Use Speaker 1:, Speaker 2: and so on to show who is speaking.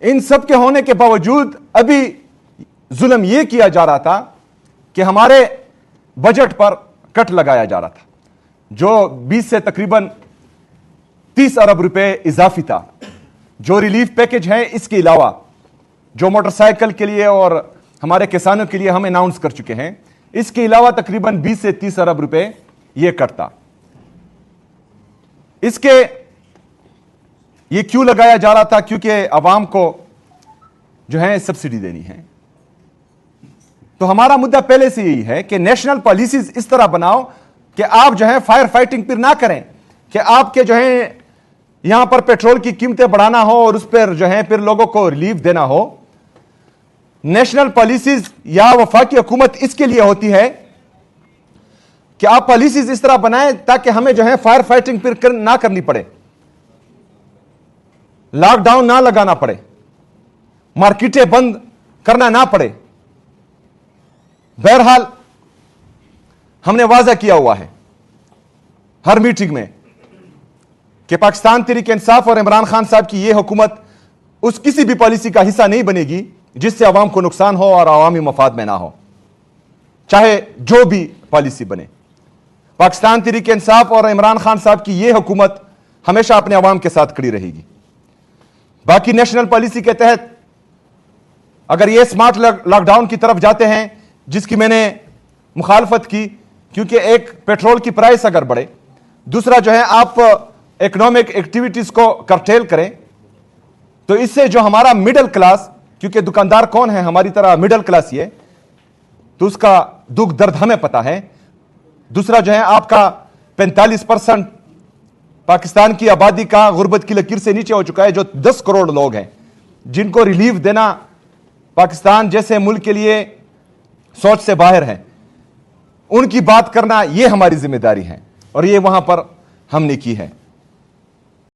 Speaker 1: इन सब के होने के बावजूद अभी जुल्म यह किया जा रहा था कि हमारे बजट पर कट लगाया जा रहा था, जो 20 से तकरीबन 30 अरब रुपए इजाफी था। जो रिलीफ पैकेज है, इसके अलावा जो मोटरसाइकिल के लिए और हमारे किसानों के लिए हम अनाउंस कर चुके हैं, इसके अलावा तकरीबन 20 से 30 अरब रुपए यह कटता। इसके ये क्यों लगाया जा रहा था? क्योंकि अवाम को जो है सब्सिडी देनी है। तो हमारा मुद्दा पहले से यही है कि नेशनल पॉलिसीज इस तरह बनाओ कि आप जो है फायर फाइटिंग फिर ना करें, कि आपके जो है यहां पर पेट्रोल की कीमतें बढ़ाना हो और उस पर जो है फिर लोगों को रिलीफ देना हो। नेशनल पॉलिसीज या वफाकी हुकूमत इसके लिए होती है कि आप पॉलिसीज इस तरह बनाएं ताकि हमें जो है फायर फाइटिंग फिर ना करनी पड़े, लॉकडाउन ना लगाना पड़े, मार्केटें बंद करना ना पड़े। बहरहाल हमने वादा किया हुआ है हर मीटिंग में कि पाकिस्तान तहरीक इंसाफ और इमरान खान साहब की यह हुकूमत उस किसी भी पॉलिसी का हिस्सा नहीं बनेगी जिससे अवाम को नुकसान हो और अवामी मफाद में ना हो, चाहे जो भी पॉलिसी बने। पाकिस्तान तहरीक इंसाफ और इमरान खान साहब की यह हुकूमत हमेशा अपने अवाम के साथ खड़ी रहेगी। बाकी नेशनल पॉलिसी के तहत अगर ये स्मार्ट लॉकडाउन की तरफ जाते हैं, जिसकी मैंने मुखालफत की, क्योंकि एक पेट्रोल की प्राइस अगर बढ़े, दूसरा जो है आप इकोनॉमिक एक्टिविटीज को करटेल करें, तो इससे जो हमारा मिडिल क्लास, क्योंकि दुकानदार कौन है, हमारी तरह मिडिल क्लास ही है, तो उसका दुख दर्द हमें पता है। दूसरा जो है आपका 45% पाकिस्तान की आबादी का गुर्बत की लकीर से नीचे हो चुका है, जो 10 करोड़ लोग हैं, जिनको रिलीफ देना पाकिस्तान जैसे मुल्क के लिए सोच से बाहर है। उनकी बात करना यह हमारी जिम्मेदारी है और यह वहां पर हमने की है।